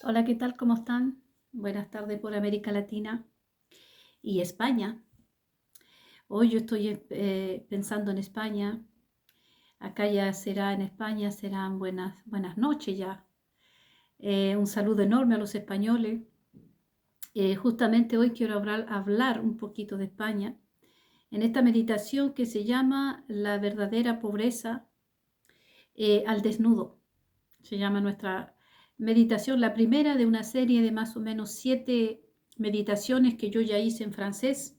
Hola, ¿qué tal? ¿Cómo están? Buenas tardes por América Latina y España. Hoy yo estoy pensando en España. Acá ya será en España, serán buenas noches ya. Un saludo enorme a los españoles. Justamente hoy quiero hablar un poquito de España en esta meditación que se llama La verdadera pobreza al desnudo. Se llama nuestra meditación, la primera de una serie de más o menos 7 meditaciones que yo ya hice en francés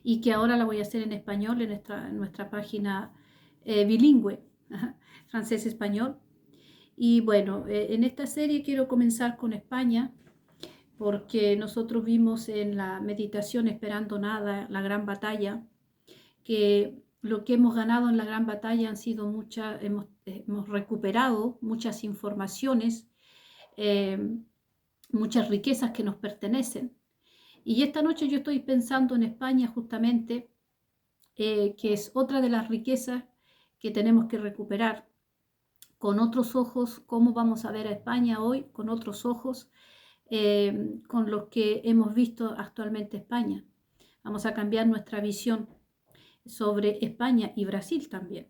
y que ahora la voy a hacer en español en nuestra página bilingüe, francés-español. Y bueno, en esta serie quiero comenzar con España porque nosotros vimos en la meditación Esperando Nada, la gran batalla, que lo que hemos ganado en la gran batalla han sido hemos recuperado muchas informaciones, eh, muchas riquezas que nos pertenecen. Y esta noche yo estoy pensando en España justamente, que es otra de las riquezas que tenemos que recuperar. Con otros ojos, cómo vamos a ver a España hoy, con otros ojos, con los que hemos visto actualmente España. Vamos a cambiar nuestra visión sobre España y Brasil también.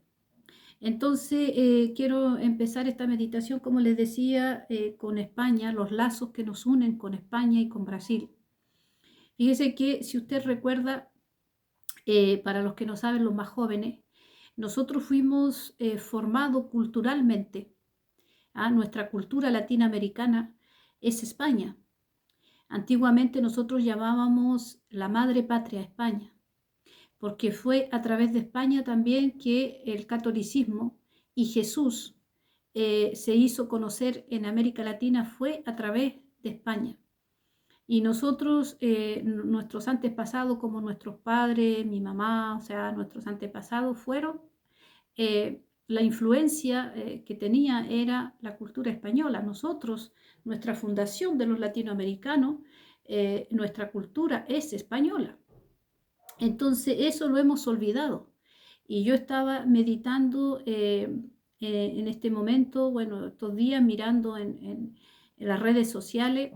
Entonces, quiero empezar esta meditación, como les decía, con España, los lazos que nos unen con España y con Brasil. Fíjese que si usted recuerda, para los que no saben, los más jóvenes, nosotros fuimos formados culturalmente. Nuestra cultura latinoamericana es España. Antiguamente nosotros llamábamos la madre patria a España, porque fue a través de España también que el catolicismo y Jesús se hizo conocer en América Latina, fue a través de España. Y nosotros, nuestros antepasados, como nuestros padres, mi mamá, o sea, nuestros antepasados fueron, la influencia que tenía era la cultura española. Nosotros, nuestra fundación de los latinoamericanos, nuestra cultura es española. Entonces, eso lo hemos olvidado. Y yo estaba meditando en este momento, bueno, estos días mirando en las redes sociales,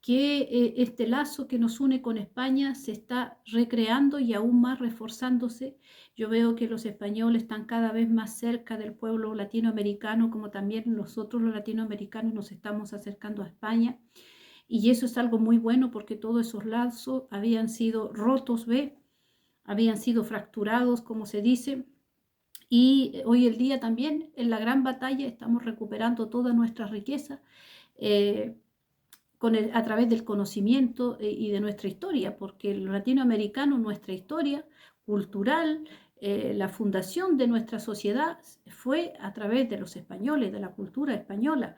que este lazo que nos une con España se está recreando y aún más reforzándose. Yo veo que los españoles están cada vez más cerca del pueblo latinoamericano, como también nosotros los latinoamericanos nos estamos acercando a España. Y eso es algo muy bueno porque todos esos lazos habían sido rotos, ¿ve? Habían sido fracturados, como se dice. Y hoy el día también en la gran batalla estamos recuperando toda nuestra riqueza. Eh, a través del conocimiento y de nuestra historia, porque los latinoamericanos, nuestra historia cultural, la fundación de nuestra sociedad fue a través de los españoles, de la cultura española,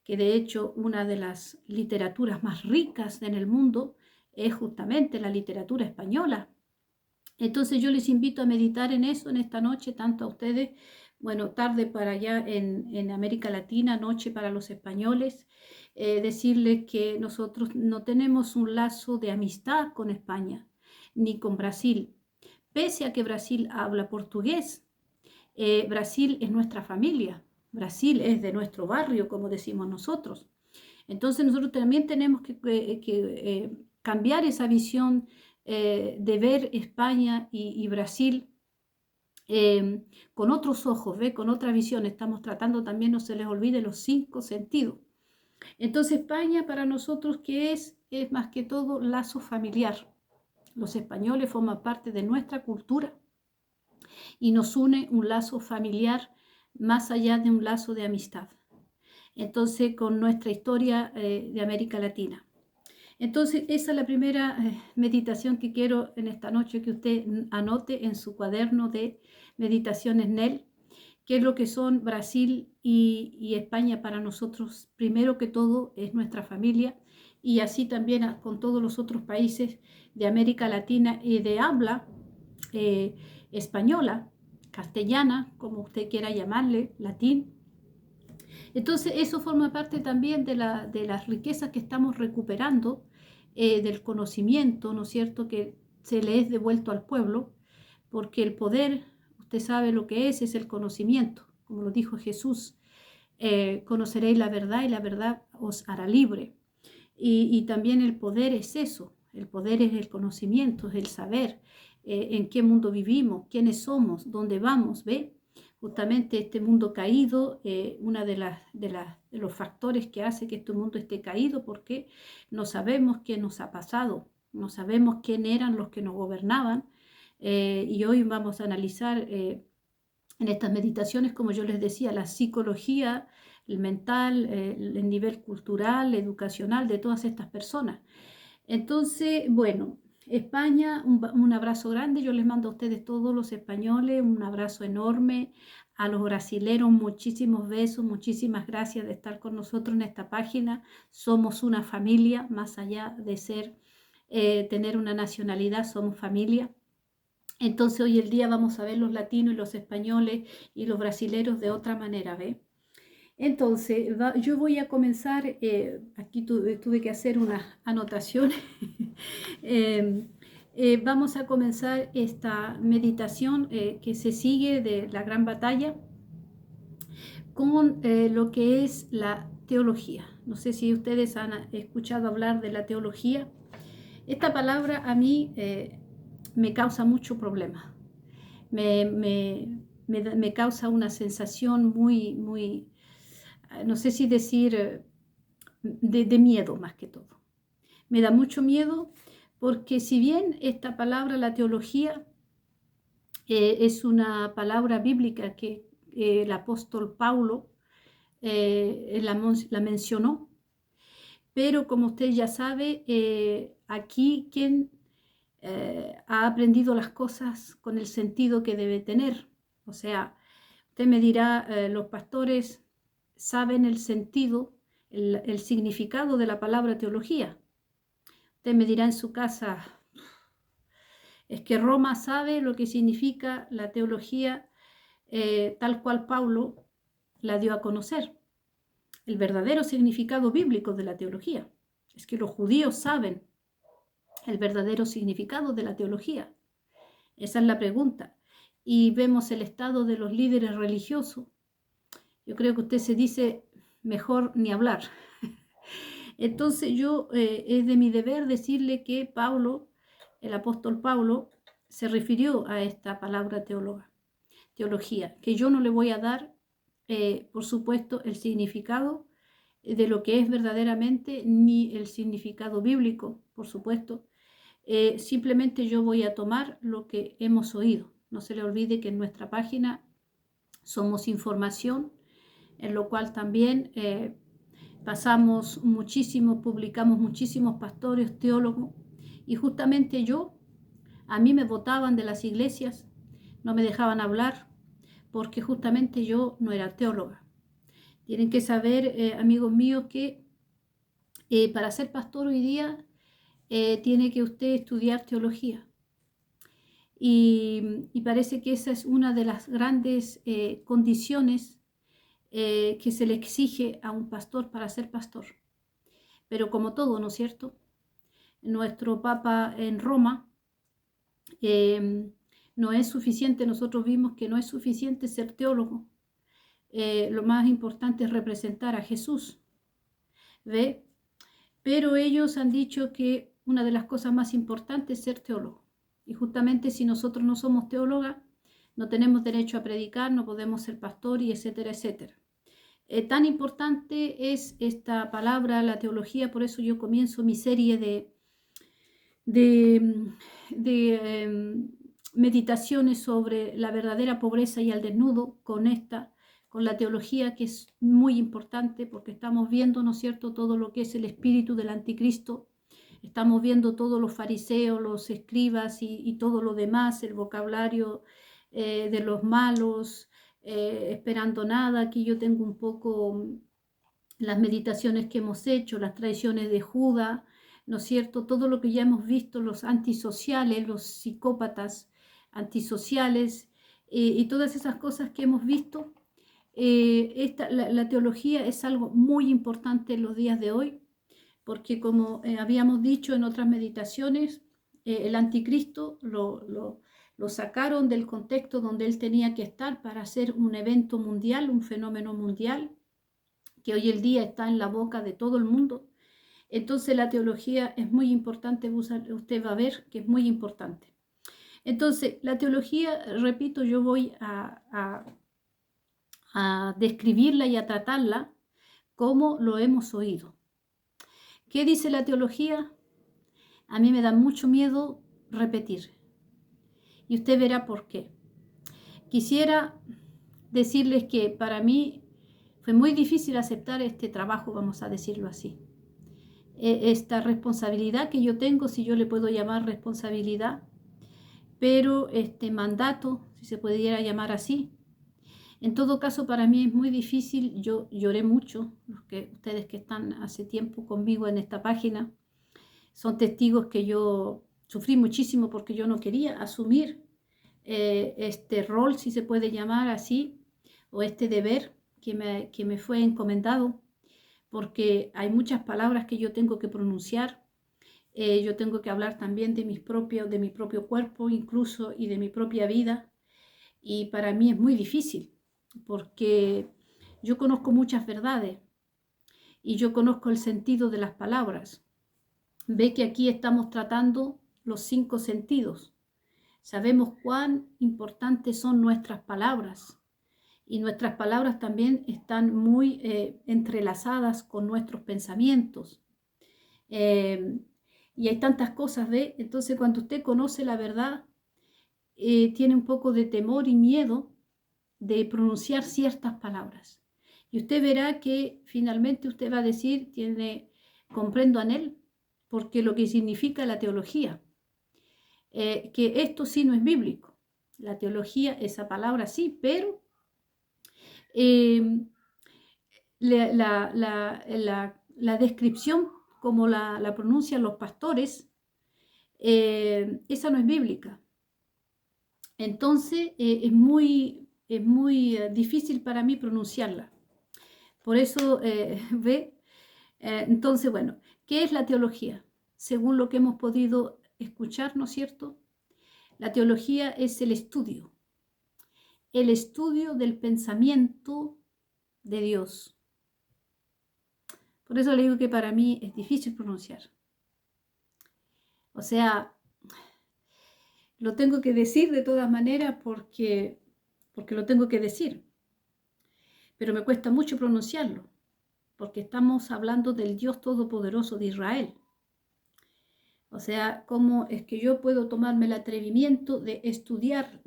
que de hecho una de las literaturas más ricas en el mundo es justamente la literatura española. Entonces yo les invito a meditar en eso en esta noche, tanto a ustedes, bueno, tarde para allá en América Latina, noche para los españoles, decirles que nosotros no tenemos un lazo de amistad con España ni con Brasil. Pese a que Brasil habla portugués, Brasil es nuestra familia, Brasil es de nuestro barrio, como decimos nosotros. Entonces nosotros también tenemos que cambiar esa visión de ver España y Brasil con otros ojos, ¿ve? Con otra visión. Estamos tratando también, no se les olvide, los 5 sentidos. Entonces España para nosotros, ¿qué es? Es más que todo lazo familiar. Los españoles forman parte de nuestra cultura y nos une un lazo familiar más allá de un lazo de amistad. Entonces, con nuestra historia de América Latina. Entonces, esa es la primera meditación que quiero en esta noche que usted anote en su cuaderno de meditaciones NEL, qué es lo que son Brasil y España para nosotros. Primero que todo es nuestra familia y así también con todos los otros países de América Latina y de habla española, castellana, como usted quiera llamarle, latín. Entonces, eso forma parte también de las riquezas que estamos recuperando, del conocimiento, ¿no es cierto?, que se le es devuelto al pueblo, porque el poder, usted sabe lo que es el conocimiento, como lo dijo Jesús. conoceréis la verdad y la verdad os hará libre. Y también el poder es eso, el poder es el conocimiento, es el saber en qué mundo vivimos, quiénes somos, dónde vamos, ¿ve? Justamente este mundo caído, uno de los factores que hace que este mundo esté caído, porque no sabemos qué nos ha pasado, no sabemos quién eran los que nos gobernaban, y hoy vamos a analizar en estas meditaciones, como yo les decía, la psicología, el mental, el nivel cultural, educacional de todas estas personas. Entonces, bueno, España, un abrazo grande, yo les mando a ustedes todos los españoles, un abrazo enorme, a los brasileros muchísimos besos, muchísimas gracias de estar con nosotros en esta página, somos una familia, más allá de ser, tener una nacionalidad, somos familia. Entonces hoy el día vamos a ver los latinos y los españoles y los brasileros de otra manera, ¿ve? Entonces, yo voy a comenzar, aquí tuve que hacer unas anotaciones. Vamos a comenzar esta meditación que se sigue de la gran batalla con lo que es la teología. No sé si ustedes han escuchado hablar de la teología. Esta palabra a mí me causa mucho problema. Me causa una sensación muy, no sé si decir, de miedo más que todo. Me da mucho miedo porque si bien esta palabra, la teología, es una palabra bíblica que el apóstol Pablo la mencionó, pero como usted ya sabe, aquí quien ha aprendido las cosas con el sentido que debe tener. O sea, usted me dirá, los pastores saben el sentido, el significado de la palabra teología. Usted me dirá en su casa, es que Roma sabe lo que significa la teología tal cual Pablo la dio a conocer. El verdadero significado bíblico de la teología. Es que los judíos saben el verdadero significado de la teología. Esa es la pregunta. Y vemos el estado de los líderes religiosos. Yo creo que usted se dice mejor ni hablar. Entonces es de mi deber decirle que Pablo, el apóstol Pablo, se refirió a esta palabra teología, que yo no le voy a dar, por supuesto, el significado de lo que es verdaderamente, ni el significado bíblico, por supuesto. Simplemente yo voy a tomar lo que hemos oído. No se le olvide que en nuestra página somos información, en lo cual también pasamos muchísimo, publicamos muchísimos pastores, teólogos, y justamente a mí me botaban de las iglesias, no me dejaban hablar, porque justamente yo no era teóloga. Tienen que saber, amigos míos, que para ser pastor hoy día tiene que usted estudiar teología. Y parece que esa es una de las grandes condiciones que se le exige a un pastor para ser pastor. Pero como todo, ¿no es cierto? Nuestro Papa en Roma no es suficiente, nosotros vimos que no es suficiente ser teólogo. Lo más importante es representar a Jesús, ¿ve? Pero ellos han dicho que una de las cosas más importantes es ser teólogo. Y justamente si nosotros no somos teólogas, no tenemos derecho a predicar, no podemos ser pastor y etcétera, etcétera. Tan importante es esta palabra, la teología, por eso yo comienzo mi serie de meditaciones sobre la verdadera pobreza y el desnudo con la teología, que es muy importante porque estamos viendo, ¿no es cierto?, todo lo que es el espíritu del anticristo. Estamos viendo todos los fariseos, los escribas y todo lo demás, el vocabulario de los malos, esperando nada. Aquí yo tengo un poco las meditaciones que hemos hecho, las traiciones de Judas, ¿no es cierto? Todo lo que ya hemos visto, los antisociales, los psicópatas antisociales y todas esas cosas que hemos visto. La teología es algo muy importante en los días de hoy, porque como habíamos dicho en otras meditaciones, el anticristo lo sacaron del contexto donde él tenía que estar para hacer un evento mundial, un fenómeno mundial, que hoy el día está en la boca de todo el mundo. Entonces la teología es muy importante, usted va a ver que es muy importante. Entonces la teología, repito, yo voy a describirla y a tratarla como lo hemos oído. ¿Qué dice la teología? A mí me da mucho miedo repetir. Y usted verá por qué. Quisiera decirles que para mí fue muy difícil aceptar este trabajo, vamos a decirlo así. Esta responsabilidad que yo tengo, si yo le puedo llamar responsabilidad, pero este mandato, si se pudiera llamar así. En todo caso, para mí es muy difícil. Yo lloré mucho. Ustedes que están hace tiempo conmigo en esta página son testigos que yo sufrí muchísimo porque yo no quería asumir este rol, si se puede llamar así, o este deber que me fue encomendado, porque hay muchas palabras que yo tengo que pronunciar. Yo tengo que hablar también de mi propio cuerpo incluso y de mi propia vida. Y para mí es muy difícil porque yo conozco muchas verdades y yo conozco el sentido de las palabras. Ve que aquí estamos tratando los 5 sentidos. Sabemos cuán importantes son nuestras palabras y nuestras palabras también están muy entrelazadas con nuestros pensamientos. Y hay tantas cosas, ¿ve? Entonces cuando usted conoce la verdad, tiene un poco de temor y miedo de pronunciar ciertas palabras. Y usted verá que finalmente usted va a decir, comprendo en él, porque lo que significa la teología, que esto sí no es bíblico. La teología, esa palabra sí, pero la descripción como la pronuncian los pastores, esa no es bíblica. Entonces es muy difícil para mí pronunciarla. Por eso, ve, entonces, bueno, ¿qué es la teología? Según lo que hemos podido escuchar, ¿no es cierto? La teología es el estudio del pensamiento de Dios. Por eso le digo que para mí es difícil pronunciar. O sea, lo tengo que decir de todas maneras porque lo tengo que decir. Pero me cuesta mucho pronunciarlo, porque estamos hablando del Dios Todopoderoso de Israel. O sea, ¿cómo es que yo puedo tomarme el atrevimiento de estudiar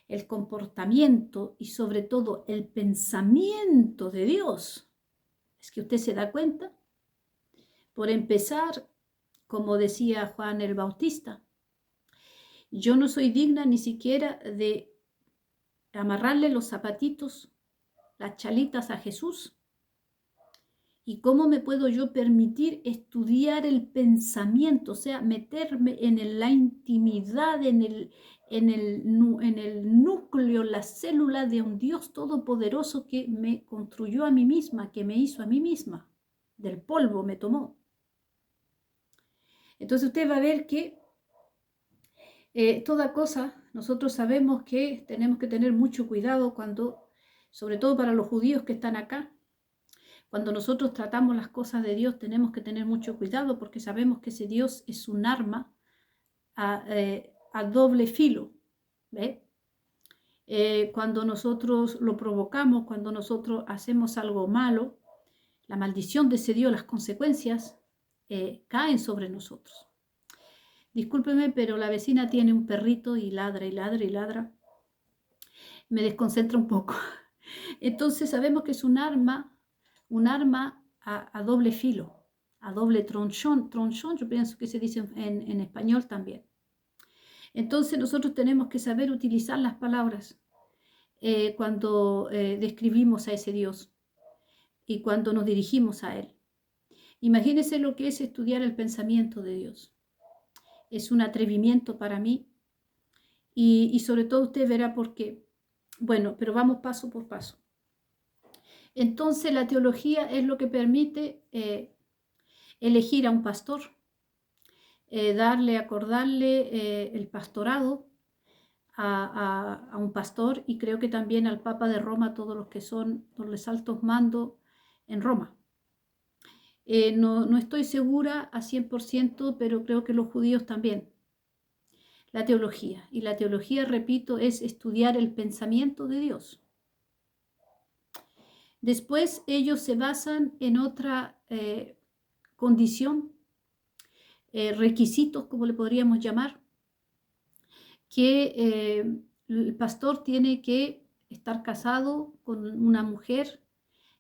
el comportamiento y sobre todo el pensamiento de Dios? Es que usted se da cuenta. Por empezar, como decía Juan el Bautista, yo no soy digna ni siquiera de amarrarle los zapatitos, las chalitas a Jesús. ¿Y cómo me puedo yo permitir estudiar el pensamiento? O sea, meterme en la intimidad, en el núcleo, la célula de un Dios todopoderoso que me construyó a mí misma, que me hizo a mí misma. Del polvo me tomó. Entonces usted va a ver que toda cosa, nosotros sabemos que tenemos que tener mucho cuidado cuando, sobre todo para los judíos que están acá, cuando nosotros tratamos las cosas de Dios tenemos que tener mucho cuidado porque sabemos que ese Dios es un arma a doble filo. ¿Ve? Cuando nosotros lo provocamos, cuando nosotros hacemos algo malo, la maldición de ese Dios, las consecuencias caen sobre nosotros. Discúlpeme, pero la vecina tiene un perrito y ladra y ladra y ladra. Me desconcentra un poco. Entonces sabemos que es un arma a doble filo, a doble tronchón. Tronchón, yo pienso que se dice en español también. Entonces nosotros tenemos que saber utilizar las palabras cuando describimos a ese Dios y cuando nos dirigimos a Él. Imagínense lo que es estudiar el pensamiento de Dios. Es un atrevimiento para mí y sobre todo usted verá por qué. Bueno, pero vamos paso por paso. Entonces la teología es lo que permite elegir a un pastor, acordarle el pastorado a un pastor y creo que también al Papa de Roma, todos los que son los altos mandos en Roma. No estoy segura a 100%, pero creo que los judíos también. La teología. Y la teología, repito, es estudiar el pensamiento de Dios. Después ellos se basan en otra condición, requisitos, como le podríamos llamar, que el pastor tiene que estar casado con una mujer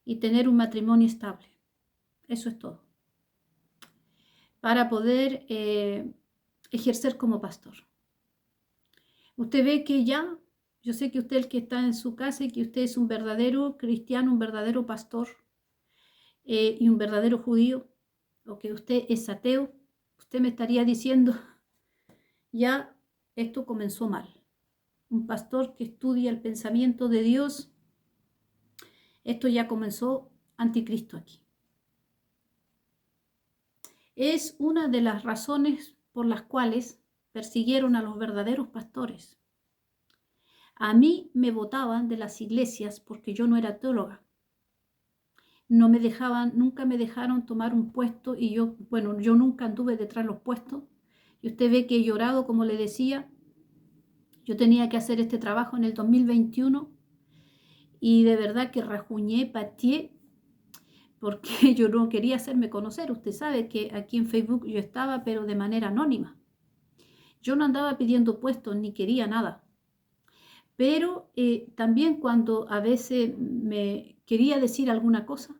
y tener un matrimonio estable. Eso es todo. Para poder ejercer como pastor. Usted ve que ya, yo sé que usted el que está en su casa y que usted es un verdadero cristiano, un verdadero pastor y un verdadero judío, o que usted es ateo, usted me estaría diciendo, ya esto comenzó mal. Un pastor que estudia el pensamiento de Dios, esto ya comenzó anticristo aquí. Es una de las razones por las cuales persiguieron a los verdaderos pastores. A mí me botaban de las iglesias porque yo no era teóloga. No me dejaban, nunca me dejaron tomar un puesto y yo nunca anduve detrás de los puestos. Y usted ve que he llorado, como le decía. Yo tenía que hacer este trabajo en el 2021 y de verdad que rajuñé, pateé, porque yo no quería hacerme conocer. Usted sabe que aquí en Facebook yo estaba, pero de manera anónima. Yo no andaba pidiendo puestos ni quería nada. Pero también cuando a veces me quería decir alguna cosa,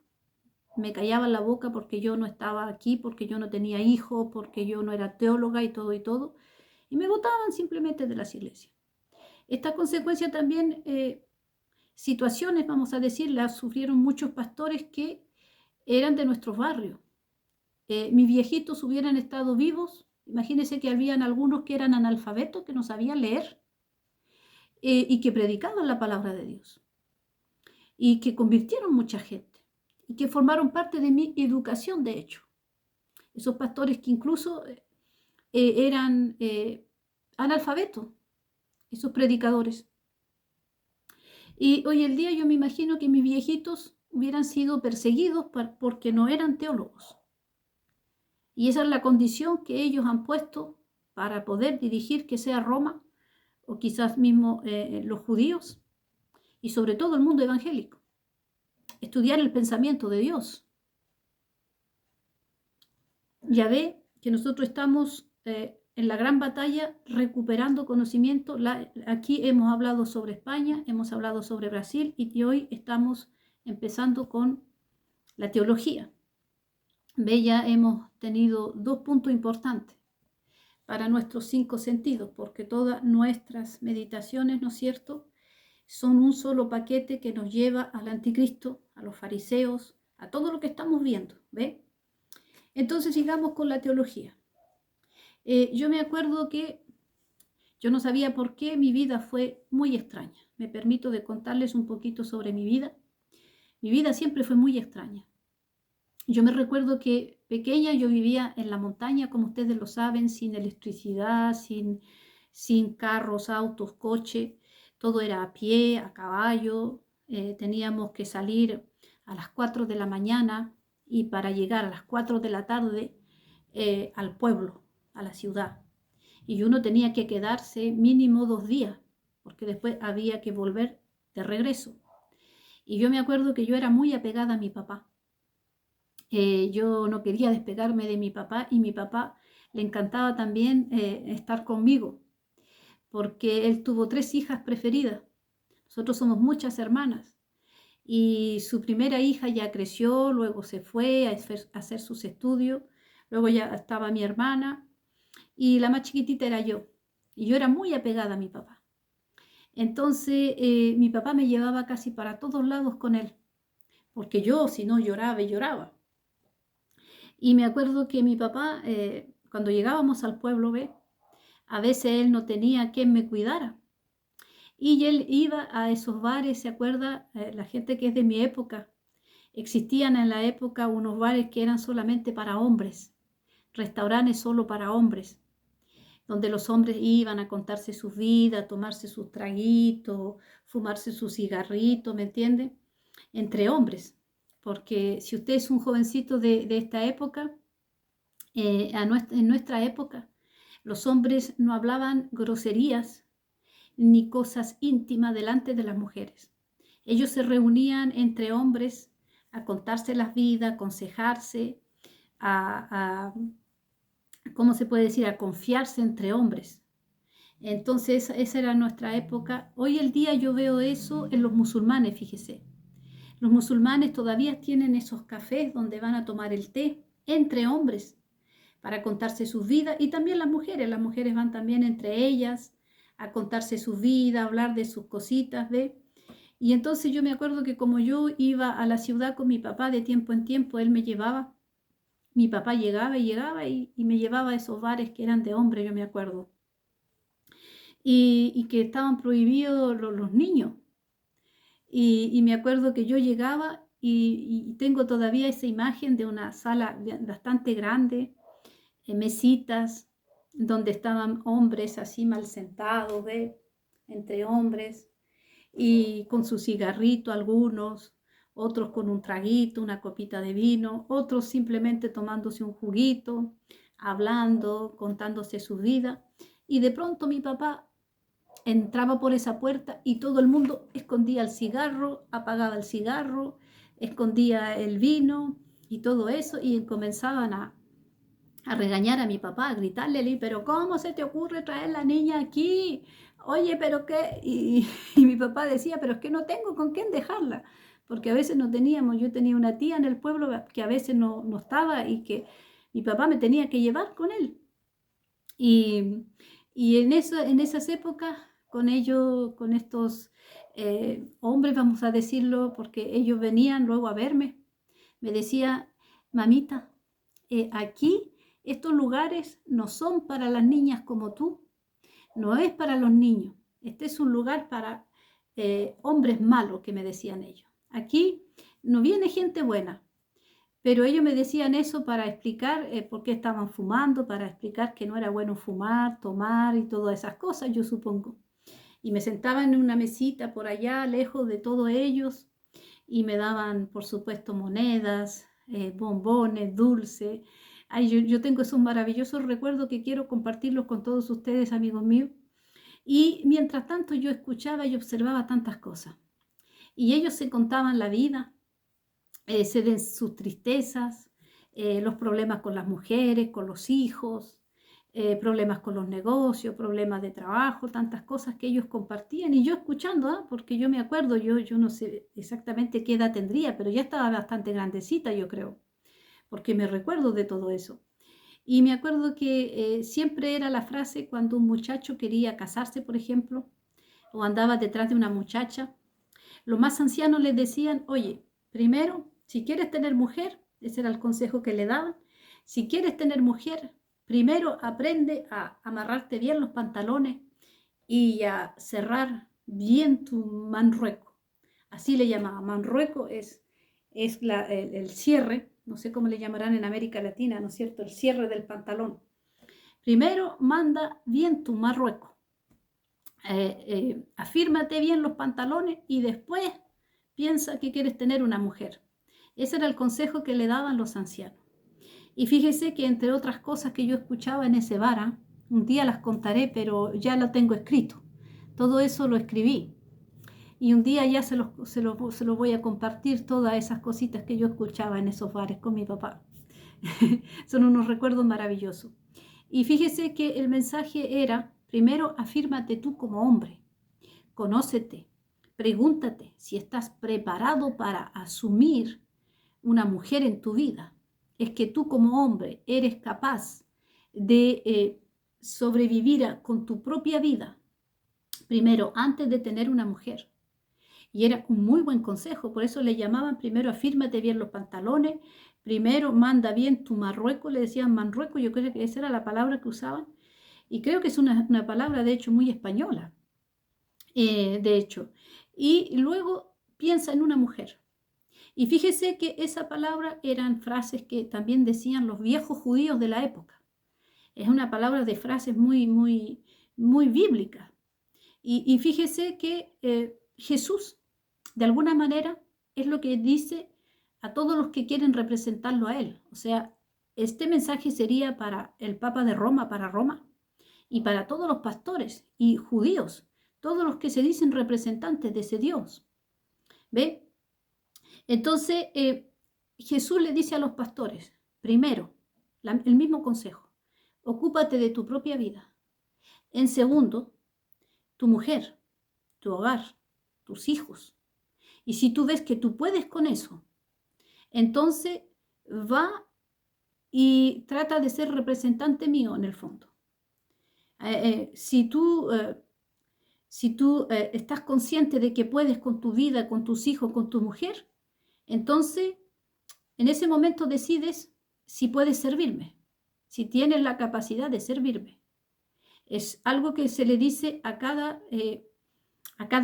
me callaban la boca porque yo no estaba aquí, porque yo no tenía hijos, porque yo no era teóloga y todo, y me botaban simplemente de las iglesias. Esta consecuencia también, situaciones, vamos a decir, las sufrieron muchos pastores que eran de nuestros barrios. Mis viejitos hubieran estado vivos, imagínense que habían algunos que eran analfabetos, que no sabían leer, y que predicaban la palabra de Dios, y que convirtieron mucha gente, y que formaron parte de mi educación, de hecho. Esos pastores que incluso eran analfabetos, esos predicadores. Y hoy en día yo me imagino que mis viejitos hubieran sido perseguidos porque no eran teólogos. Y esa es la condición que ellos han puesto para poder dirigir, que sea Roma, o quizás mismo los judíos, y sobre todo el mundo evangélico. Estudiar el pensamiento de Dios. Ya ve que nosotros estamos en la gran batalla recuperando conocimiento. Aquí hemos hablado sobre España, hemos hablado sobre Brasil y hoy estamos empezando con la teología. Ve, ya hemos tenido 2 puntos importantes para nuestros 5 sentidos, porque todas nuestras meditaciones, ¿no es cierto?, son un solo paquete que nos lleva al anticristo, a los fariseos, a todo lo que estamos viendo, ¿ve? Entonces sigamos con la teología. Yo me acuerdo que yo no sabía por qué mi vida fue muy extraña. Me permito de contarles un poquito sobre mi vida. Mi vida siempre fue muy extraña. Yo me recuerdo que pequeña yo vivía en la montaña, como ustedes lo saben, sin electricidad, sin carros, autos, coche. Todo era a pie, a caballo. Teníamos que salir a las 4 de la mañana y para llegar a las 4 de la tarde al pueblo, a la ciudad. Y uno tenía que quedarse mínimo 2 días, porque después había que volver de regreso. Y yo me acuerdo que yo era muy apegada a mi papá. Yo no quería despegarme de mi papá y mi papá le encantaba también estar conmigo, porque él tuvo 3 hijas preferidas. Nosotros somos muchas hermanas. Y su primera hija ya creció, luego se fue a hacer sus estudios, luego ya estaba mi hermana y la más chiquitita era yo. Y yo era muy apegada a mi papá. Entonces mi papá me llevaba casi para todos lados con él, porque yo si no lloraba y lloraba. Y me acuerdo que mi papá, cuando llegábamos al pueblo, ¿ve?, a veces él no tenía quien me cuidara. Y él iba a esos bares, ¿se acuerda? La gente que es de mi época, existían en la época unos bares que eran solamente para hombres, restaurantes solo para hombres, donde los hombres iban a contarse sus vidas, tomarse sus traguitos, fumarse sus cigarritos, ¿me entienden? Entre hombres, porque si usted es un jovencito de esta época, en nuestra época, los hombres no hablaban groserías ni cosas íntimas delante de las mujeres. Ellos se reunían entre hombres a contarse las vidas, a aconsejarse, a ¿cómo se puede decir?, a confiarse entre hombres. Entonces, esa era nuestra época. Hoy el día yo veo eso en los musulmanes, fíjese. Los musulmanes todavía tienen esos cafés donde van a tomar el té entre hombres para contarse sus vidas, y también las mujeres van también entre ellas a contarse su vida, a hablar de sus cositas, ¿ve? Y entonces yo me acuerdo que como yo iba a la ciudad con mi papá de tiempo en tiempo, él me llevaba, mi papá llegaba y me llevaba a esos bares que eran de hombres, yo me acuerdo, y que estaban prohibidos los niños. Y me acuerdo que yo llegaba y tengo todavía esa imagen de una sala bastante grande, mesitas, donde estaban hombres así mal sentados, ¿ve? Entre hombres, y con su cigarrito algunos, otros con un traguito, una copita de vino, otros simplemente tomándose un juguito, hablando, contándose su vida. Y de pronto mi papá entraba por esa puerta y todo el mundo escondía el cigarro, apagaba el cigarro, escondía el vino y todo eso, y comenzaban a regañar a mi papá, a gritarle, pero ¿cómo se te ocurre traer la niña aquí? Oye, pero qué, y mi papá decía, pero es que no tengo con quién dejarla, porque a veces no teníamos, yo tenía una tía en el pueblo que a veces no estaba y que mi papá me tenía que llevar con él. Y, y en esas épocas, con ellos, con estos hombres, vamos a decirlo, porque ellos venían luego a verme, me decía, mamita, aquí estos lugares no son para las niñas como tú, no es para los niños, este es un lugar para hombres malos, que me decían ellos. Aquí no viene gente buena, pero ellos me decían eso para explicar por qué estaban fumando, para explicar que no era bueno fumar, tomar y todas esas cosas, yo supongo. Y me sentaba en una mesita por allá, lejos de todos ellos, y me daban, por supuesto, monedas, bombones, dulces. Ay, yo tengo esos maravillosos recuerdos que quiero compartirlos con todos ustedes, amigos míos. Y mientras tanto yo escuchaba y observaba tantas cosas. Y ellos se contaban la vida, sus tristezas, los problemas con las mujeres, con los hijos, problemas con los negocios, problemas de trabajo, tantas cosas que ellos compartían, y yo escuchando, porque yo me acuerdo, yo no sé exactamente qué edad tendría, pero ya estaba bastante grandecita, yo creo, porque me recuerdo de todo eso. Y me acuerdo que siempre era la frase cuando un muchacho quería casarse, por ejemplo, o andaba detrás de una muchacha, los más ancianos les decían, oye, primero, si quieres tener mujer, ese era el consejo que le daban, si quieres tener mujer, primero aprende a amarrarte bien los pantalones y a cerrar bien tu manrueco. Así le llamaban. Manrueco es el cierre, no sé cómo le llamarán en América Latina, ¿no es cierto? El cierre del pantalón. Primero manda bien tu marrueco. Afírmate bien los pantalones y después piensa que quieres tener una mujer. Ese era el consejo que le daban los ancianos. Y fíjese que entre otras cosas que yo escuchaba en ese bar, un día las contaré, pero ya lo tengo escrito. Todo eso lo escribí. Y un día ya se lo voy a compartir, todas esas cositas que yo escuchaba en esos bares con mi papá. Son unos recuerdos maravillosos. Y fíjese que el mensaje era, primero, afírmate tú como hombre, conócete, pregúntate si estás preparado para asumir una mujer en tu vida. Es que tú como hombre eres capaz de sobrevivir con tu propia vida, primero, antes de tener una mujer. Y era un muy buen consejo, por eso le llamaban primero afírmate bien los pantalones, primero manda bien tu marrueco, le decían manrueco, yo creo que esa era la palabra que usaban, y creo que es una palabra de hecho muy española, de hecho. Y luego piensa en una mujer. Y fíjese que esa palabra eran frases que también decían los viejos judíos de la época. Es una palabra de frases muy bíblica. Y fíjese que Jesús, de alguna manera, es lo que dice a todos los que quieren representarlo a él. O sea, este mensaje sería para el Papa de Roma, para Roma, y para todos los pastores y judíos, todos los que se dicen representantes de ese Dios. ¿Ve? Entonces, Jesús le dice a los pastores, primero, el mismo consejo, ocúpate de tu propia vida. En segundo, tu mujer, tu hogar, tus hijos. Y si tú ves que tú puedes con eso, entonces va y trata de ser representante mío en el fondo. Si tú estás consciente de que puedes con tu vida, con tus hijos, con tu mujer, entonces en ese momento decides si puedes servirme, si tienes la capacidad de servirme. Es algo que se le dice a cada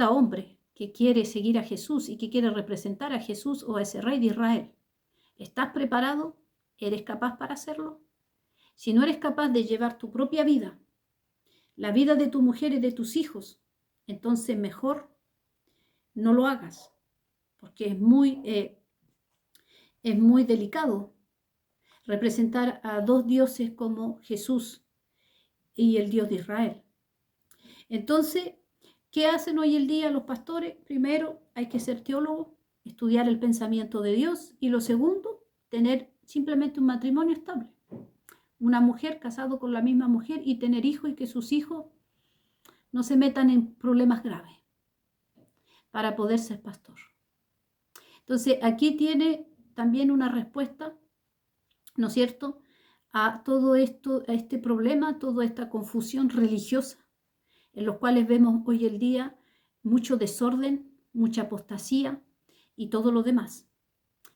hombre que quiere seguir a Jesús y que quiere representar a Jesús o a ese rey de Israel. ¿Estás preparado? ¿Eres capaz para hacerlo? Si no eres capaz de llevar tu propia vida, la vida de tu mujer y de tus hijos, entonces mejor no lo hagas, porque es muy delicado representar a dos dioses como Jesús y el Dios de Israel. Entonces, ¿qué hacen hoy en día los pastores? Primero, hay que ser teólogo, estudiar el pensamiento de Dios, y lo segundo, tener simplemente un matrimonio estable. Una mujer casado con la misma mujer y tener hijos y que sus hijos no se metan en problemas graves para poder ser pastor. Entonces, aquí tiene también una respuesta, ¿no es cierto?, a todo esto, a este problema, toda esta confusión religiosa, en los cuales vemos hoy en día mucho desorden, mucha apostasía y todo lo demás.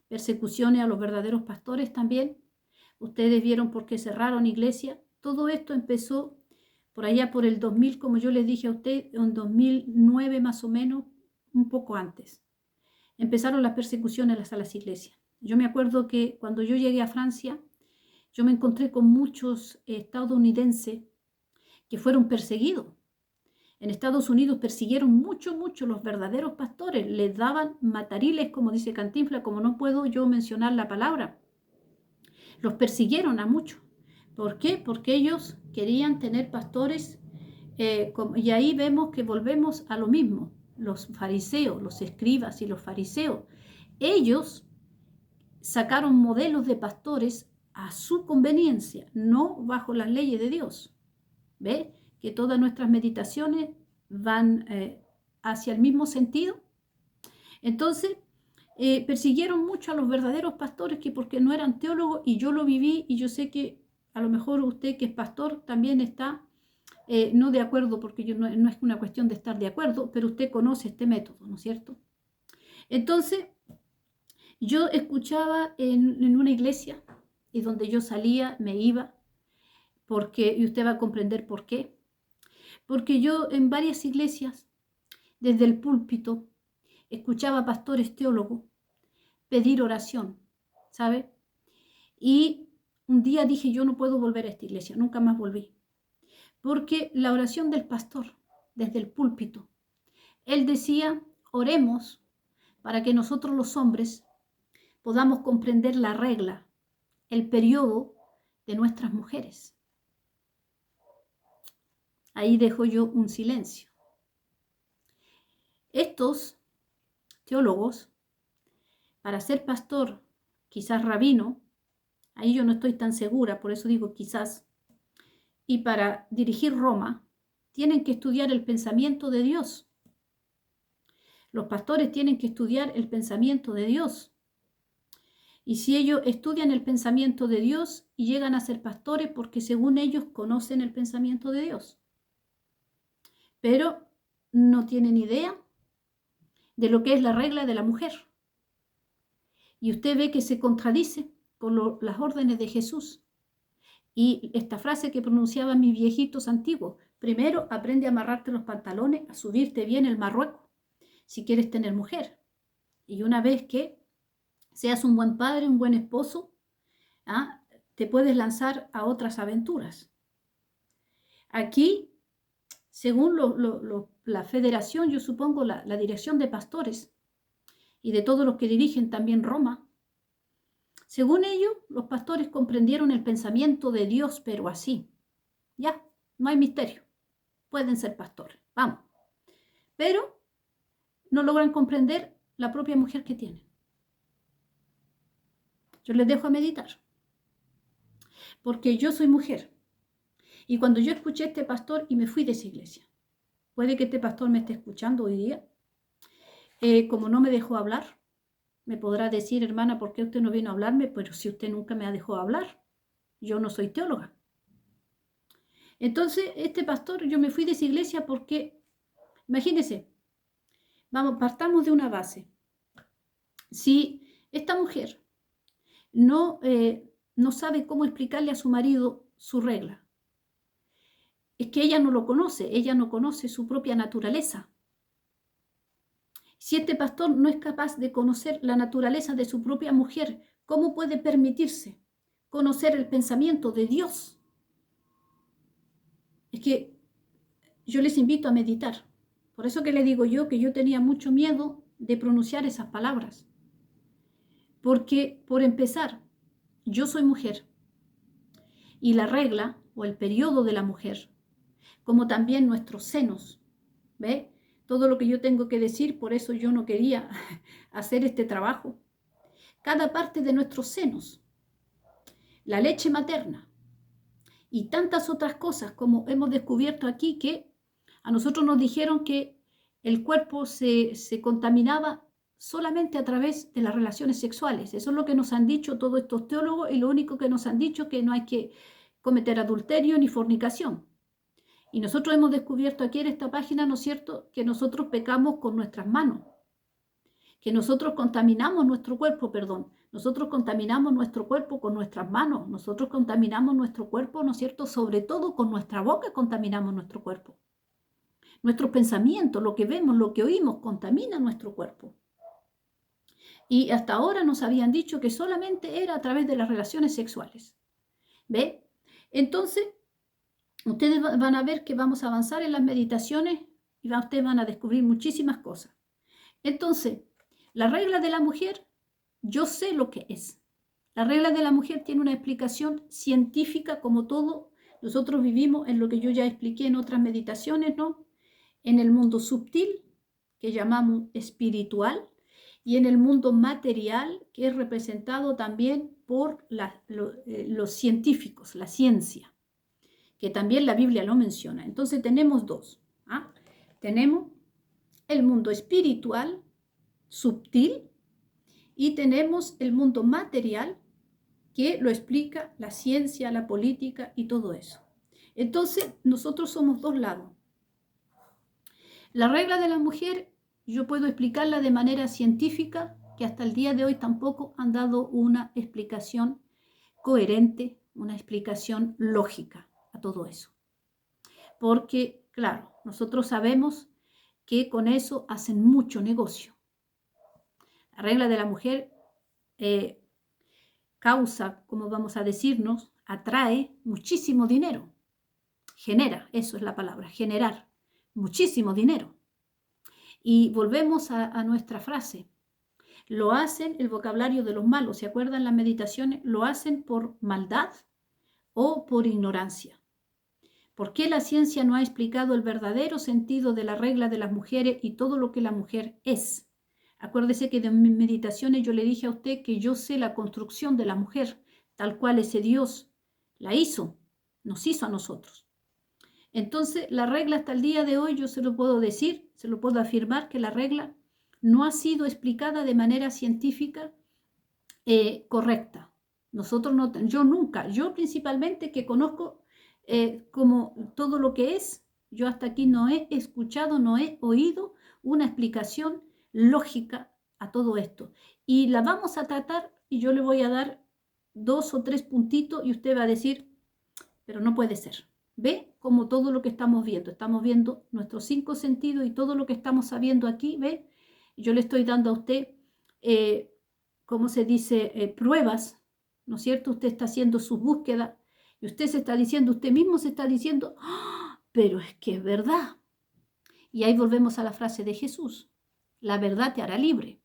Persecuciones a los verdaderos pastores también. Ustedes vieron por qué cerraron iglesia. Todo esto empezó por allá por el 2000, como yo les dije a usted, en 2009 más o menos, un poco antes. Empezaron las persecuciones a las iglesias. Yo me acuerdo que cuando yo llegué a Francia, yo me encontré con muchos estadounidenses que fueron perseguidos. En Estados Unidos persiguieron mucho los verdaderos pastores. Les daban matariles, como dice Cantinflas, como no puedo yo mencionar la palabra. Los persiguieron a muchos. ¿Por qué? Porque ellos querían tener pastores, y ahí vemos que volvemos a lo mismo. Los fariseos, los escribas y los fariseos, ellos sacaron modelos de pastores a su conveniencia, no bajo las leyes de Dios. ¿Ve? Que todas nuestras meditaciones van hacia el mismo sentido. Entonces, persiguieron mucho a los verdaderos pastores, que porque no eran teólogos, y yo lo viví, y yo sé que a lo mejor usted que es pastor también está no de acuerdo, porque no es una cuestión de estar de acuerdo, pero usted conoce este método, ¿no es cierto? Entonces, yo escuchaba en una iglesia, y donde yo salía, me iba, y usted va a comprender por qué. Porque yo en varias iglesias, desde el púlpito, escuchaba pastores teólogos pedir oración, ¿sabe? Y un día dije, yo no puedo volver a esta iglesia, nunca más volví. Porque la oración del pastor, desde el púlpito, él decía, oremos para que nosotros los hombres podamos comprender la regla, el periodo de nuestras mujeres. Ahí dejo yo un silencio. Estos teólogos, para ser pastor, quizás rabino, ahí yo no estoy tan segura, por eso digo quizás, y para dirigir Roma, tienen que estudiar el pensamiento de Dios. Los pastores tienen que estudiar el pensamiento de Dios. Y si ellos estudian el pensamiento de Dios y llegan a ser pastores, porque según ellos conocen el pensamiento de Dios, pero no tienen idea de lo que es la regla de la mujer. Y usted ve que se contradice con las órdenes de Jesús. Y esta frase que pronunciaban mis viejitos antiguos: primero aprende a amarrarte los pantalones, a subirte bien el marrueco, si quieres tener mujer. Y una vez que seas un buen padre, un buen esposo, te puedes lanzar a otras aventuras. Aquí, según la federación, yo supongo la dirección de pastores y de todos los que dirigen también Roma, Según ellos, los pastores comprendieron el pensamiento de Dios, pero así. Ya, no hay misterio. Pueden ser pastores, vamos. Pero no logran comprender la propia mujer que tienen. Yo les dejo a meditar. Porque yo soy mujer. Y cuando yo escuché a este pastor y me fui de esa iglesia, puede que este pastor me esté escuchando hoy día, como no me dejó hablar, me podrá decir, hermana, ¿por qué usted no vino a hablarme? Pero si usted nunca me ha dejado hablar, yo no soy teóloga. Entonces, este pastor, yo me fui de esa iglesia porque, imagínense, vamos, partamos de una base. Si esta mujer no sabe cómo explicarle a su marido su regla, es que ella no lo conoce, ella no conoce su propia naturaleza. Si este pastor no es capaz de conocer la naturaleza de su propia mujer, ¿cómo puede permitirse conocer el pensamiento de Dios? Es que yo les invito a meditar. Por eso que le digo yo que yo tenía mucho miedo de pronunciar esas palabras. Porque, por empezar, yo soy mujer. Y la regla o el periodo de la mujer, como también nuestros senos, ¿ve? Todo lo que yo tengo que decir, por eso yo no quería hacer este trabajo. Cada parte de nuestros senos, la leche materna y tantas otras cosas como hemos descubierto aquí, que a nosotros nos dijeron que el cuerpo se contaminaba solamente a través de las relaciones sexuales. Eso es lo que nos han dicho todos estos teólogos, y lo único que nos han dicho es que no hay que cometer adulterio ni fornicación. Y nosotros hemos descubierto aquí en esta página, ¿no es cierto?, que nosotros pecamos con nuestras manos, que nosotros contaminamos nuestro cuerpo, nosotros contaminamos nuestro cuerpo con nuestras manos, nosotros contaminamos nuestro cuerpo, ¿no es cierto?, sobre todo con nuestra boca contaminamos nuestro cuerpo. Nuestros pensamientos, lo que vemos, lo que oímos, contamina nuestro cuerpo. Y hasta ahora nos habían dicho que solamente era a través de las relaciones sexuales. ¿Ve? Entonces, ustedes van a ver que vamos a avanzar en las meditaciones y ustedes van a descubrir muchísimas cosas. Entonces, la regla de la mujer, yo sé lo que es. La regla de la mujer tiene una explicación científica, como todo. Nosotros vivimos en lo que yo ya expliqué en otras meditaciones, ¿no? En el mundo sutil, que llamamos espiritual, y en el mundo material, que es representado también por los científicos, la ciencia, que también la Biblia lo menciona. Entonces tenemos dos. Tenemos el mundo espiritual, sutil, y tenemos el mundo material, que lo explica la ciencia, la política y todo eso. Entonces, nosotros somos dos lados. La regla de la mujer, yo puedo explicarla de manera científica, que hasta el día de hoy tampoco han dado una explicación coherente, una explicación lógica a todo eso. Porque, claro, nosotros sabemos que con eso hacen mucho negocio. La regla de la mujer causa, como vamos a decirnos, atrae muchísimo dinero. Genera, eso es la palabra, generar muchísimo dinero. Y volvemos a nuestra frase. Lo hacen, el vocabulario de los malos, ¿se acuerdan las meditaciones? Lo hacen por maldad o por ignorancia. ¿Por qué la ciencia no ha explicado el verdadero sentido de la regla de las mujeres y todo lo que la mujer es? Acuérdese que de mis meditaciones yo le dije a usted que yo sé la construcción de la mujer, tal cual ese Dios la hizo, nos hizo a nosotros. Entonces, la regla hasta el día de hoy, yo se lo puedo decir, se lo puedo afirmar, que la regla no ha sido explicada de manera científica correcta. Nosotros no, yo nunca, yo principalmente que conozco como todo lo que es, yo hasta aquí no he escuchado, no he oído una explicación lógica a todo esto. Y la vamos a tratar y yo le voy a dar 2 o 3 puntitos y usted va a decir, pero no puede ser. ¿Ve? Como todo lo que estamos viendo nuestros 5 sentidos y todo lo que estamos sabiendo aquí, ¿ve? Yo le estoy dando a usted, ¿cómo se dice? Pruebas, ¿no es cierto? Usted está haciendo sus búsquedas y usted se está diciendo, usted mismo se está diciendo, ¡oh! Pero es que es verdad. Y ahí volvemos a la frase de Jesús, la verdad te hará libre.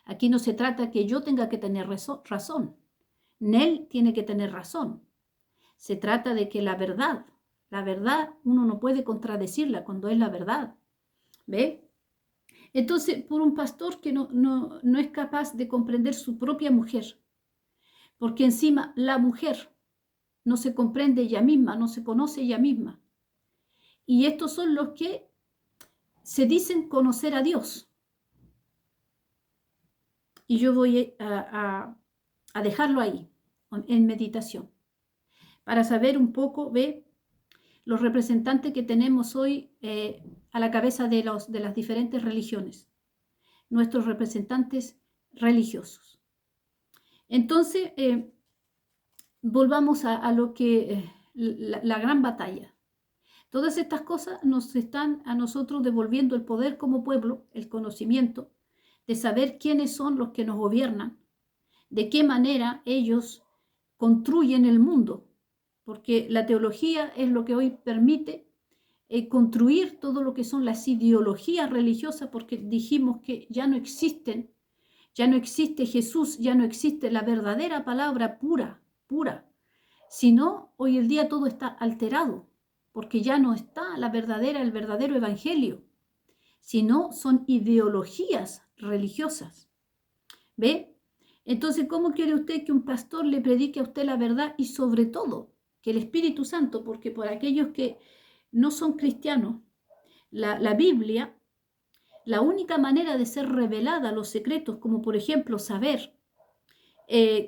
Aquí no se trata que yo tenga que tener razón. Él tiene que tener razón. Se trata de que la verdad uno no puede contradecirla cuando es la verdad. ¿Ve? Entonces, por un pastor que no es capaz de comprender su propia mujer, porque encima la mujer no se comprende ella misma, no se conoce ella misma. Y estos son los que se dicen conocer a Dios. Y yo voy a dejarlo ahí, en meditación, para saber un poco, ve, los representantes que tenemos hoy a la cabeza de las diferentes religiones, nuestros representantes religiosos. Entonces, volvamos a lo que, la gran batalla. Todas estas cosas nos están a nosotros devolviendo el poder como pueblo, el conocimiento de saber quiénes son los que nos gobiernan, de qué manera ellos construyen el mundo, porque la teología es lo que hoy permite construir todo lo que son las ideologías religiosas, porque dijimos que ya no existen, ya no existe Jesús, ya no existe la verdadera palabra pura, sino hoy el día todo está alterado, porque ya no está el verdadero evangelio, sino son ideologías religiosas. ¿Ve? Entonces, ¿cómo quiere usted que un pastor le predique a usted la verdad? Y sobre todo, que el Espíritu Santo, porque por aquellos que no son cristianos, la Biblia, la única manera de ser revelada los secretos, como por ejemplo saber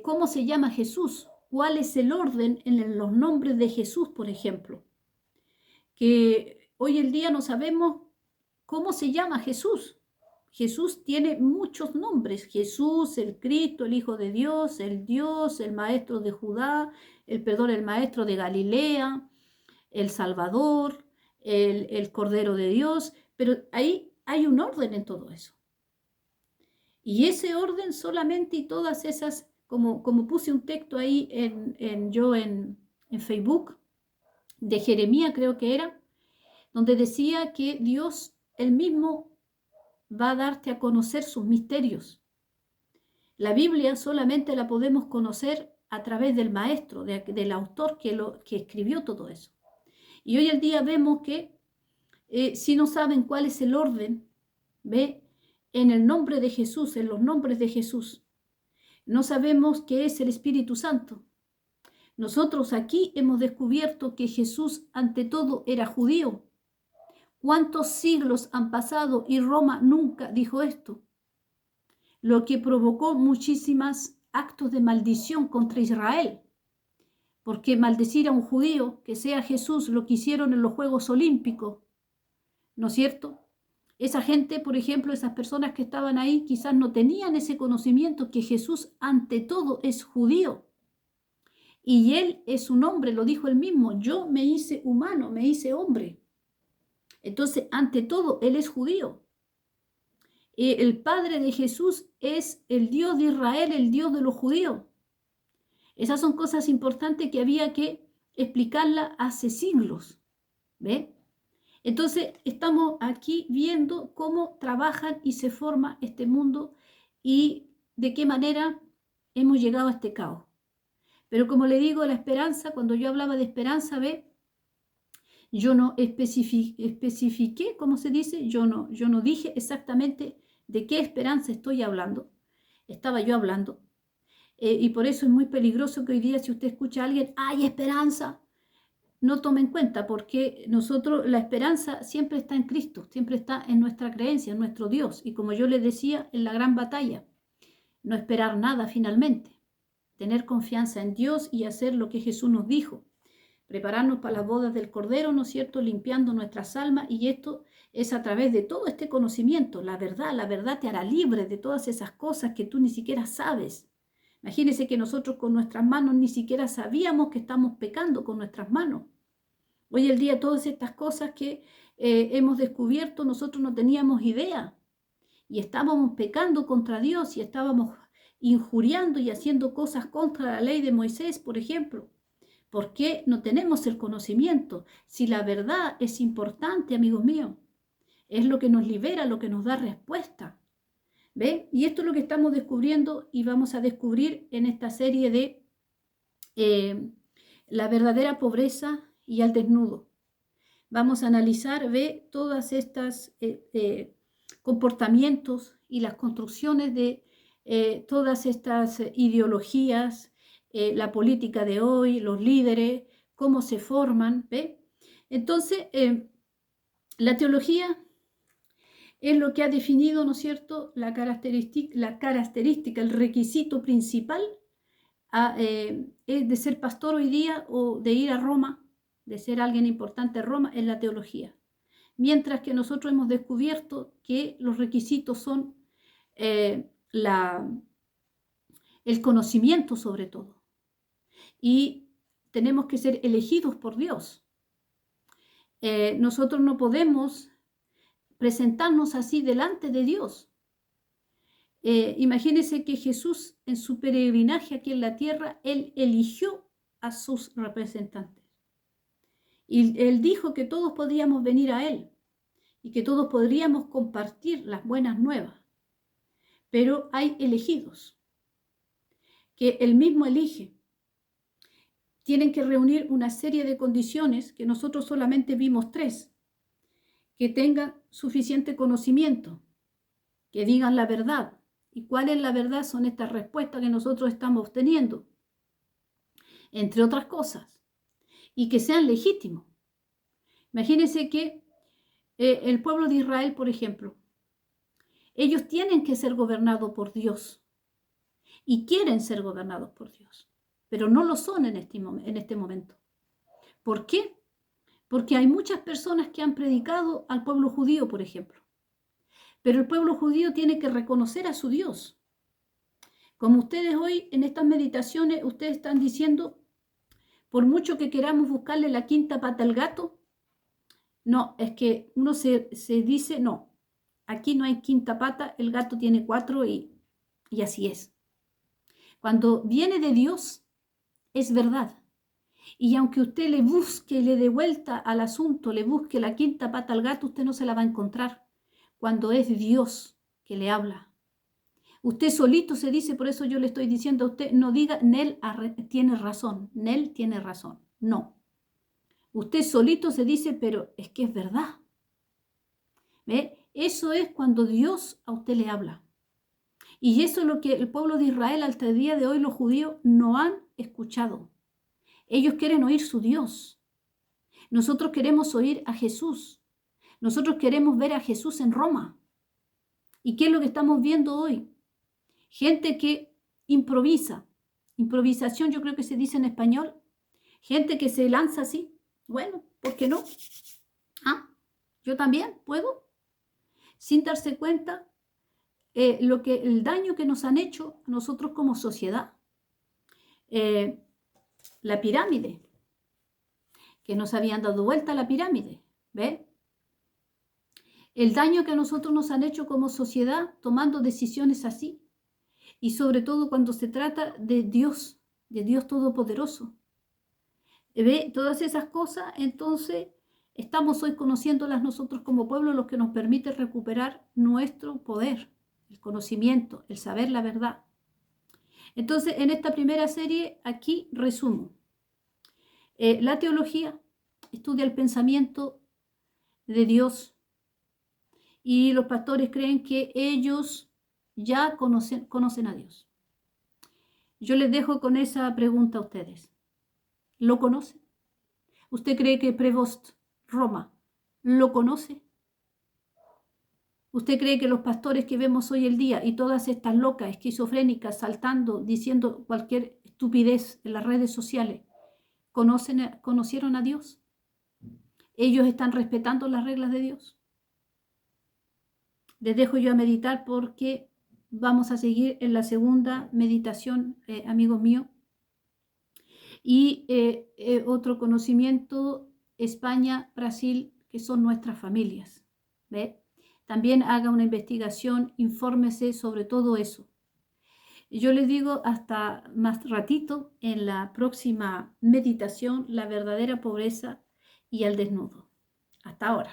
cómo se llama Jesús, cuál es el orden en los nombres de Jesús, por ejemplo, que hoy en día no sabemos cómo se llama Jesús. Jesús tiene muchos nombres: Jesús, el Cristo, el Hijo de Dios, el Maestro de Judá, el Maestro de Galilea, el Salvador, el Cordero de Dios, pero ahí hay un orden en todo eso. Y ese orden solamente, y todas esas, como puse un texto ahí en Facebook, de Jeremías creo que era, donde decía que Dios él mismo va a darte a conocer sus misterios. La Biblia solamente la podemos conocer a través del maestro, del autor que escribió todo eso. Y hoy en día vemos que si no saben cuál es el orden, ¿ve? En el nombre de Jesús, en los nombres de Jesús, no sabemos qué es el Espíritu Santo. Nosotros aquí hemos descubierto que Jesús ante todo era judío. ¿Cuántos siglos han pasado y Roma nunca dijo esto? Lo que provocó muchísimos actos de maldición contra Israel. Porque maldecir a un judío, que sea Jesús, lo que hicieron en los Juegos Olímpicos, ¿no es cierto? Esa gente, por ejemplo, esas personas que estaban ahí, quizás no tenían ese conocimiento que Jesús ante todo es judío. Y él es un hombre, lo dijo él mismo: yo me hice humano, me hice hombre. Entonces, ante todo, él es judío. El padre de Jesús es el Dios de Israel, el Dios de los judíos. Esas son cosas importantes que había que explicarlas hace siglos. ¿Ve? Entonces, estamos aquí viendo cómo trabajan y se forma este mundo y de qué manera hemos llegado a este caos. Pero como le digo, la esperanza, cuando yo hablaba de esperanza, ¿ve? Yo no especifiqué, ¿cómo se dice? Yo no dije exactamente de qué esperanza estoy hablando. Estaba yo hablando. Y por eso es muy peligroso que hoy día, si usted escucha a alguien, ¡hay esperanza!, no tome en cuenta, porque nosotros, la esperanza siempre está en Cristo, siempre está en nuestra creencia, en nuestro Dios. Y como yo les decía, en la gran batalla, no esperar nada finalmente. Tener confianza en Dios y hacer lo que Jesús nos dijo. Prepararnos para las bodas del Cordero, ¿no es cierto?, limpiando nuestras almas, y esto es a través de todo este conocimiento. La verdad te hará libre de todas esas cosas que tú ni siquiera sabes. Imagínense que nosotros con nuestras manos ni siquiera sabíamos que estamos pecando con nuestras manos. Hoy en día todas estas cosas que hemos descubierto, nosotros no teníamos idea. Y estábamos pecando contra Dios y estábamos injuriando y haciendo cosas contra la ley de Moisés, por ejemplo. ¿Por qué no tenemos el conocimiento? Si la verdad es importante, amigos míos, es lo que nos libera, lo que nos da respuesta. ¿Ve? Y esto es lo que estamos descubriendo y vamos a descubrir en esta serie de la verdadera pobreza y al desnudo. Vamos a analizar, todas estas comportamientos y las construcciones de todas estas ideologías, la política de hoy, los líderes, cómo se forman, ¿ve? Entonces, la teología es lo que ha definido, ¿no es cierto?, la característica, el requisito principal es de ser pastor hoy día o de ir a Roma, de ser alguien importante en Roma, en la teología. Mientras que nosotros hemos descubierto que los requisitos son el conocimiento sobre todo. Y tenemos que ser elegidos por Dios. Nosotros no podemos presentarnos así delante de Dios. Imagínense que Jesús en su peregrinaje aquí en la tierra, Él eligió a sus representantes. Y Él dijo que todos podíamos venir a Él y que todos podríamos compartir las buenas nuevas. Pero hay elegidos que Él mismo elige. Tienen que reunir una serie de condiciones que nosotros solamente vimos 3. Que tengan suficiente conocimiento, que digan la verdad. ¿Y cuál es la verdad? Son estas respuestas que nosotros estamos obteniendo, entre otras cosas, y que sean legítimos. Imagínense que el pueblo de Israel, por ejemplo, ellos tienen que ser gobernados por Dios y quieren ser gobernados por Dios, pero no lo son en este momento. ¿Por qué? Porque hay muchas personas que han predicado al pueblo judío, por ejemplo. Pero el pueblo judío tiene que reconocer a su Dios. Como ustedes hoy en estas meditaciones, ustedes están diciendo, por mucho que queramos buscarle la quinta pata al gato, no, es que uno se dice, no, aquí no hay quinta pata, el gato tiene 4 y así es. Cuando viene de Dios, es verdad. Y aunque usted le busque, le dé vuelta al asunto, le busque la quinta pata al gato, usted no se la va a encontrar. Cuando es Dios que le habla. Usted solito se dice, por eso yo le estoy diciendo a usted, no diga, Nel tiene razón, Nel tiene razón. No. Usted solito se dice, pero es que es verdad. ¿Ve? Eso es cuando Dios a usted le habla. Y eso es lo que el pueblo de Israel hasta el día de hoy, los judíos, no han escuchado. Ellos quieren oír su Dios. Nosotros queremos oír a Jesús. Nosotros queremos ver a Jesús en Roma. ¿Y qué es lo que estamos viendo hoy? Gente que improvisa. Improvisación yo creo que se dice en español. Gente que se lanza así. Bueno, ¿por qué no? Yo también puedo. Sin darse cuenta el daño que nos han hecho a nosotros como sociedad. La pirámide. Que nos habían dado vuelta a la pirámide. ¿Ve? El daño que a nosotros nos han hecho como sociedad tomando decisiones así. Y sobre todo cuando se trata de Dios Todopoderoso. ¿Ve? Todas esas cosas, entonces, estamos hoy conociéndolas nosotros como pueblo, lo que nos permite recuperar nuestro poder, el conocimiento, el saber la verdad. Entonces, en esta primera serie, aquí resumo. La teología estudia el pensamiento de Dios y los pastores creen que ellos ya conocen a Dios. Yo les dejo con esa pregunta a ustedes. ¿Lo conocen? ¿Usted cree que Prevost Roma lo conoce? ¿Usted cree que los pastores que vemos hoy el día y todas estas locas, esquizofrénicas, saltando, diciendo cualquier estupidez en las redes sociales, conocieron a Dios? ¿Ellos están respetando las reglas de Dios? Les dejo yo a meditar porque vamos a seguir en la segunda meditación, amigos míos. Y otro conocimiento, España, Brasil, que son nuestras familias. ¿Ve? También haga una investigación, infórmese sobre todo eso. Yo les digo hasta más ratito en la próxima meditación, la verdadera pobreza y el desnudo. Hasta ahora.